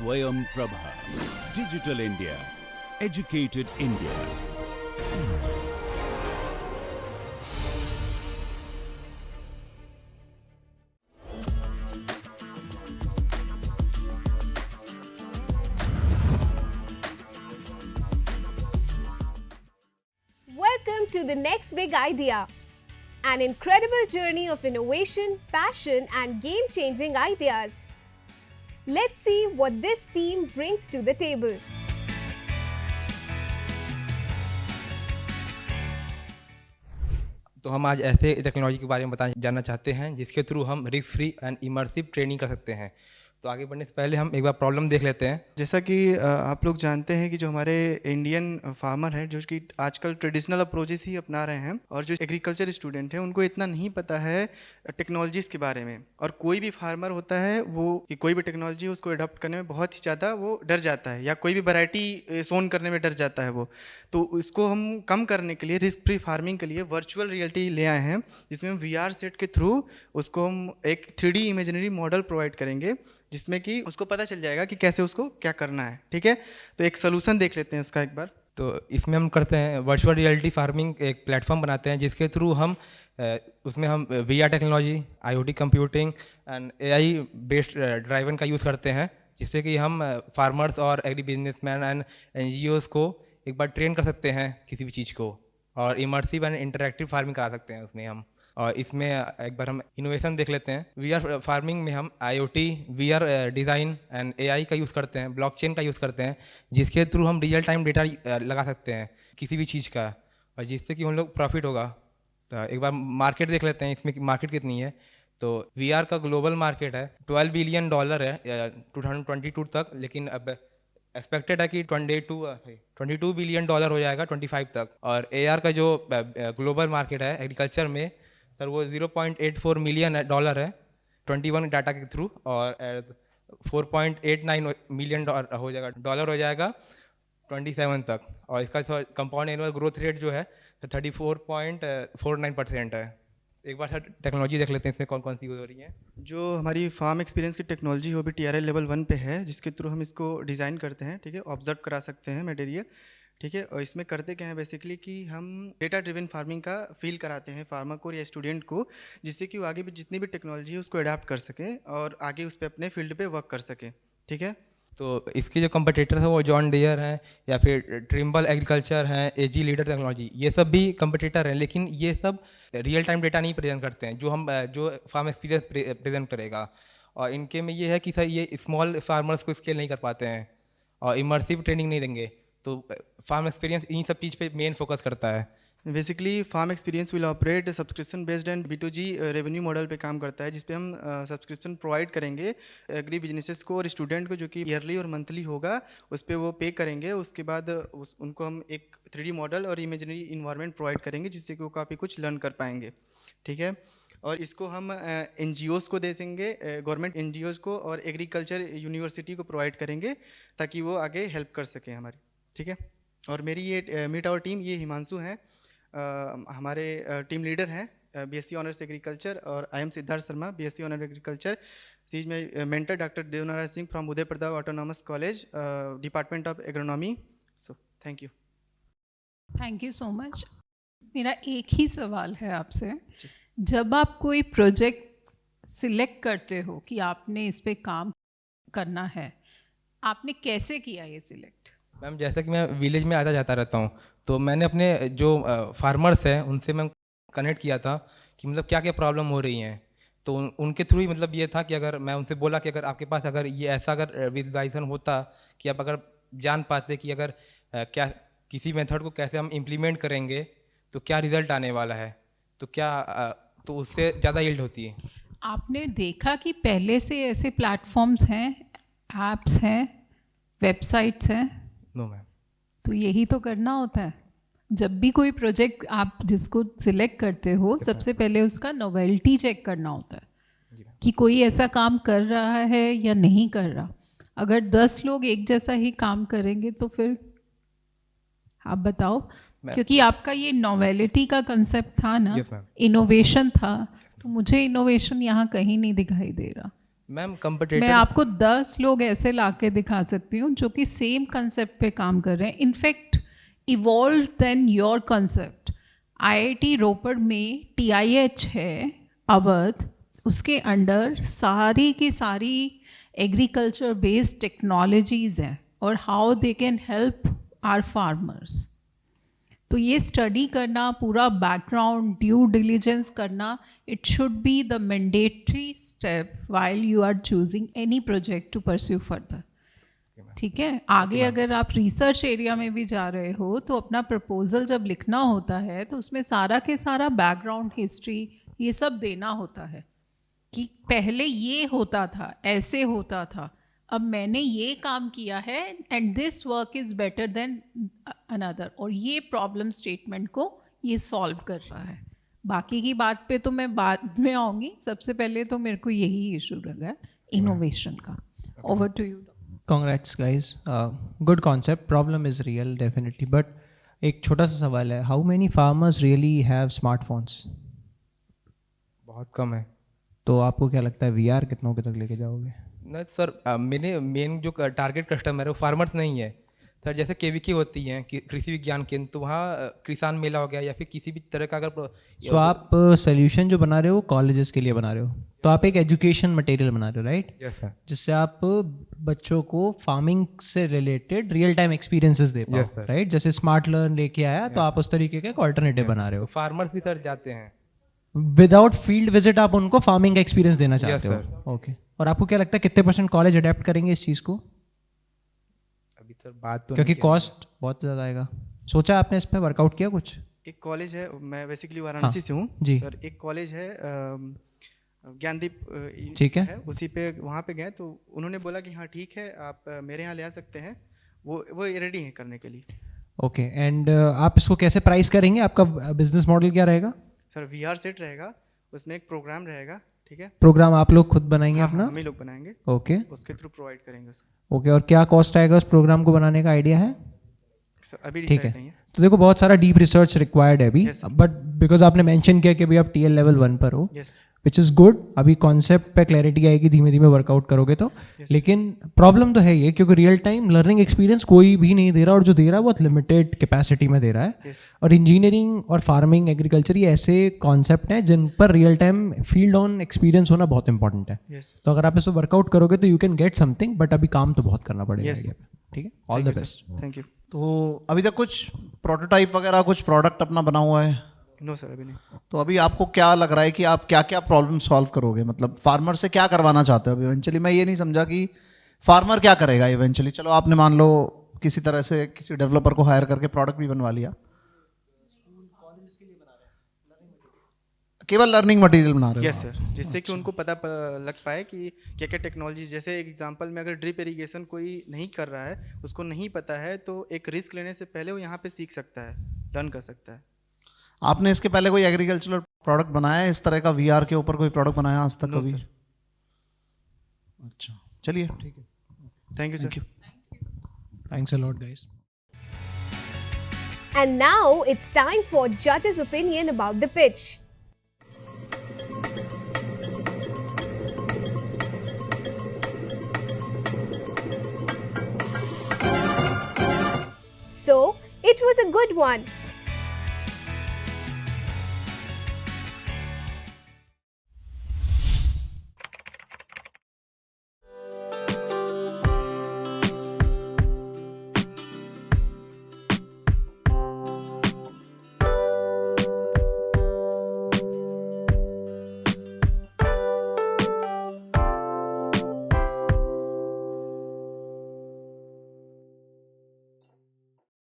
Swayam Prabha. Digital India. Educated India. Welcome to the next big idea. An incredible journey of innovation, passion, and game-changing ideas. Let's see what this team brings to the table. तो हम आज ऐसे technology के बारे में जानना चाहते हैं जिसके थ्रू हम risk free and immersive training कर सकते हैं। तो आगे बढ़ने से पहले हम एक बार प्रॉब्लम देख लेते हैं। जैसा कि आप लोग जानते हैं कि जो हमारे इंडियन फार्मर हैं जो कि आजकल ट्रेडिशनल अप्रोचेस ही अपना रहे हैं और जो एग्रीकल्चर स्टूडेंट हैं उनको इतना नहीं पता है टेक्नोलॉजीज़ के बारे में। और कोई भी फार्मर होता है वो कि कोई भी टेक्नोलॉजी उसको अडॉप्ट करने में बहुत ही ज़्यादा वो डर जाता है या कोई भी वैरायटी सोन करने में डर जाता है वो। तो इसको हम कम करने के लिए रिस्क फ्री फार्मिंग के लिए वर्चुअल रियलिटी ले आए हैं, जिसमें हम VR सेट के थ्रू उसको हम एक 3D इमेजिनरी मॉडल प्रोवाइड करेंगे जिसमें कि उसको पता चल जाएगा कि कैसे उसको क्या करना है। ठीक है, तो एक सोल्यूशन देख लेते हैं उसका एक बार। तो इसमें हम करते हैं वर्चुअल रियलिटी फार्मिंग, एक प्लेटफॉर्म बनाते हैं जिसके थ्रू हम उसमें हम VR technology, IoT computing and AI based driven का यूज़ करते हैं, जिससे कि हम फार्मर्स और एग्री बिजनेसमैन एंड NGOs को एक बार ट्रेन कर सकते हैं किसी भी चीज़ को, और इमर्सिव एंड इंटरैक्टिव फार्मिंग करा सकते हैं उसमें हम। और इसमें एक बार हम इनोवेशन देख लेते हैं। VR फार्मिंग में हम IoT, VR design and AI का यूज़ करते हैं, ब्लॉकचेन का यूज़ करते हैं, जिसके थ्रू हम रियल टाइम डेटा लगा सकते हैं किसी भी चीज़ का, और जिससे कि हम लोग प्रॉफिट होगा। तो एक बार मार्केट देख लेते हैं इसमें मार्केट कितनी है। तो VR का ग्लोबल मार्केट है $12 बिलियन है 2022 तक, लेकिन अब एक्सपेक्टेड है कि 22 बिलियन हो जाएगा 25 तक। और AR का जो ग्लोबल मार्केट है एग्रीकल्चर में सर वो $0.84 मिलियन है 21 डाटा के थ्रू, और $4.89 मिलियन हो जाएगा 27 तक। और इसका कंपाउंड एनुअल ग्रोथ रेट जो है 34.49% है। एक बार सर टेक्नोलॉजी देख लेते हैं इसमें कौन कौन सी यूज़ हो रही है। जो हमारी फार्म एक्सपीरियंस की टेक्नोलॉजी वो भी TRL लेवल 1 पे है, जिसके थ्रू हम इसको डिज़ाइन करते हैं। ठीक है, ऑब्जर्व करा सकते हैं मटेरियल। ठीक है, और इसमें करते क्या है बेसिकली कि हम डेटा ड्रिवन फार्मिंग का फील कराते हैं फार्मर को या स्टूडेंट को, जिससे कि वो आगे भी जितनी भी टेक्नोलॉजी है उसको अडाप्ट कर सके और आगे उस पर अपने फील्ड पे वर्क कर सके। ठीक है, तो इसके जो कंपटीटर हैं वो जॉन डियर हैं या फिर ट्रिम्बल एग्रीकल्चर हैं, AG लीडर टेक्नोलॉजी, ये सब भी कंपटीटर हैं, लेकिन ये सब रियल टाइम डेटा नहीं प्रेजेंट करते हैं जो फार्म एक्सपीरियंस प्रेजेंट करेगा। और इनके में ये है कि सर ये स्मॉल फार्मर्स को स्केल नहीं कर पाते हैं और इमर्सिव ट्रेनिंग नहीं देंगे, तो फार्म एक्सपीरियंस इन सब चीज़ पे मेन फोकस करता है। Basically farm experience will operate subscription based and B2G revenue model पे काम करता है, जिस पे हम सब्सक्रिप्शन प्रोवाइड करेंगे एग्री बिजनेसेस को और स्टूडेंट को, जो कि ईयरली और मंथली होगा, उस पर वो पे करेंगे। उसके बाद उनको हम एक 3D मॉडल और इमेजिनरी इन्वायरमेंट प्रोवाइड करेंगे, जिससे कि वो काफ़ी कुछ लर्न कर पाएंगे। ठीक है, और इसको हम NGOs को दे देंगे, गवर्नमेंट NGOs को और एग्रीकल्चर यूनिवर्सिटी को प्रोवाइड करेंगे, ताकि वो आगे हेल्प कर सकें हमारी। ठीक है, और मेरी ये मीट आवर टीम, ये हिमांशु हैं हमारे टीम लीडर हैं BSc ऑनर्स एग्रीकल्चर, और I am Siddharth Sharma BSc honour agriculture. She is my mentor doctor Devnarayan Singh from Uday Pratap autonomous college, department of agronomy. So thank you so much. मेरा एक ही सवाल है आपसे, जब आप कोई प्रोजेक्ट सिलेक्ट करते हो कि आपने इस पे काम करना है, आपने कैसे किया ये सिलेक्ट? मैम जैसा कि मैं विलेज में आता जाता रहता हूँ, तो मैंने अपने जो फार्मर्स हैं उनसे मैं कनेक्ट किया था कि मतलब क्या क्या प्रॉब्लम हो रही हैं। तो उनके थ्रू ही मतलब ये था कि अगर मैं उनसे बोला कि अगर आपके पास अगर ये ऐसा अगर विजुअलाइजेशन होता कि आप अगर जान पाते कि अगर क्या किसी मेथड को कैसे हम इम्प्लीमेंट करेंगे तो क्या रिजल्ट आने वाला है, तो क्या तो उससे ज़्यादा यील्ड होती है। आपने देखा कि पहले से ऐसे प्लेटफॉर्म्स हैं, ऐप्स हैं, वेबसाइट्स हैं? No ma'am. तो यही तो करना होता है जब भी कोई प्रोजेक्ट आप जिसको सिलेक्ट करते हो, सबसे पहले उसका नोवेल्टी चेक करना होता है कि कोई ऐसा काम कर रहा है या नहीं कर रहा। अगर 10 लोग एक जैसा ही काम करेंगे तो फिर आप बताओ, क्योंकि आपका ये नोवेलिटी का कंसेप्ट था ना, इनोवेशन था, तो मुझे इनोवेशन यहाँ कहीं नहीं दिखाई दे रहा। मैम मैं कंपटीटर आपको 10 लोग ऐसे ला के दिखा सकती हूँ जो कि सेम कंसेप्ट पे काम कर रहे हैं, in fact evolve then your concept. IIT Ropar में TIH है अवध, उसके अंडर सारी की सारी एग्रीकल्चर बेस्ड टेक्नोलॉजीज़ हैं और how they can help our farmers. तो ये स्टडी करना, पूरा बैकग्राउंड ड्यू डिलीजेंस करना, it should be the mandatory step while you are choosing any project to pursue further. ठीक है, आगे अगर आप रिसर्च एरिया में भी जा रहे हो तो अपना प्रपोजल जब लिखना होता है तो उसमें सारा के सारा बैकग्राउंड हिस्ट्री ये सब देना होता है कि पहले ये होता था, ऐसे होता था, अब मैंने ये काम किया है and this work is better than another, और ये प्रॉब्लम स्टेटमेंट को ये सॉल्व कर रहा है। बाकी की बात पे तो मैं बाद में आऊँगी, सबसे पहले तो मेरे को यही इशू लगा है इनोवेशन का। Over to you. Congrats guys, good concept, problem is real definitely, but एक छोटा सा सवाल है, how many farmers really have smartphones? बहुत कम है। तो आपको क्या लगता है VR कितनों के तक लेके जाओगे? नहीं सर, मेरे मेन जो टारगेट कस्टमर है वो फार्मर्स नहीं है सर। जैसे KVK होती हैं कृषि विज्ञान केंद्र, तो वहाँ किसान मेला हो गया या फिर किसी भी तरह का अगर So आप सोल्यूशन जो बना रहे हो कॉलेजेस के लिए बना रहे हो, तो आप एक एजुकेशन मटेरियल बना रहे हो, राइट? Yes sir. जिससे आप बच्चों को फार्मिंग से रिलेटेड रियल टाइम एक्सपीरियंसेस दे Yes, पाओ, sir. राइट? जैसे स्मार्ट लर्न लेके आया तो आप उस तरीके का एक ऑल्टरनेटिव बना रहे हो। फार्मर्स भी सर जाते हैं। विदाउट फील्ड विजिट आप उनको फार्मिंग का एक्सपीरियंस देना चाहते sir. हो, ओके। और आपको क्या लगता है कितने % कॉलेज अडेप्ट करेंगे इस चीज़ को? अभी सर बात तो क्योंकि नहीं की है। कॉस्ट बहुत ज़्यादा आएगा। सोचा आपने इस पर वर्कआउट किया कुछ? एक कॉलेज है, मैं बेसिकली वाराणसी से हूँ जी। सर। एक कॉलेज है ज्ञानदीप ठीक है। उसी पे वहाँ पे गए तो उन्होंने बोला कि हाँ ठीक है, आप मेरे यहाँ ले आ सकते हैं, वो रेडी हैं करने के लिए। ओके, एंड आप इसको कैसे प्राइस करेंगे? आपका बिजनेस मॉडल क्या रहेगा? सर VR सेट रहेगा, उसमें एक प्रोग्राम रहेगा, ठीक है? प्रोग्राम आप लोग खुद बनाएंगे हाँ, अपना? हम ही लोग बनाएंगे, ओके उसके थ्रू प्रोवाइड करेंगे उसको। ओके, और क्या कॉस्ट आएगा उस प्रोग्राम को बनाने का आइडिया है? सर अभी ठीक डिसाइड नहीं है, है। तो देखो बहुत सारा डीप रिसर्च रिक्वायर्ड है अभी, Yes, sir. बट बिकॉज आपने मेंशन किया कि अभी आप TL लेवल 1 पर हो, यस विच इज़ गुड। अभी कॉन्सेप्ट पे क्लैरिटी आएगी धीमे धीमे वर्कआउट करोगे तो। लेकिन प्रॉब्लम तो है ये, क्योंकि रियल टाइम लर्निंग एक्सपीरियंस कोई भी नहीं दे रहा, और जो दे रहा है बहुत लिमिटेड कैपेसिटी में दे रहा है। यस और इंजीनियरिंग और फार्मिंग, एग्रीकल्चर, ये ऐसे कॉन्सेप्ट हैं जिन पर real time field on experience होना बहुत इंपॉर्टेंट है। यस तो अगर आप इसको वर्कआउट करोगे तो you can get something, but अभी काम तो बहुत करना पड़ेगा Yes. idea पे। ठीक है, all the best. Thank you. तो अभी तक कुछ प्रोटोटाइप वगैरह कुछ प्रोडक्ट अपना बना हुआ है? नो सर अभी नहीं। तो अभी आपको क्या लग रहा है कि आप क्या क्या प्रॉब्लम सॉल्व करोगे? मतलब फार्मर से क्या करवाना चाहते हो? अभी इवेंचुअली मैं ये नहीं समझा कि फार्मर क्या करेगा इवेंचुअली। चलो आपने मान लो किसी तरह से किसी डेवलपर को हायर करके प्रोडक्ट भी बनवा लिया, केवल लर्निंग मटेरियल बना रहे हो? यस सर, जिससे कि उनको पता लग पाए कि क्या क्या टेक्नोलॉजी, जैसे एक एग्जांपल में अगर ड्रिप इरिगेशन कोई नहीं कर रहा है, उसको नहीं पता है, तो एक रिस्क लेने से पहले वो यहाँ पे सीख सकता है, लर्न कर सकता है। आपने इसके पहले कोई एग्रीकल्चरल प्रोडक्ट बनाया है इस तरह का? VR के ऊपर कोई प्रोडक्ट बनाया आज तक No, कभी? sir. अच्छा, चलिए ठीक है, thank you sir. Thanks a lot guys. And now it's time for judges' opinion about the pitch. So, it was a good one.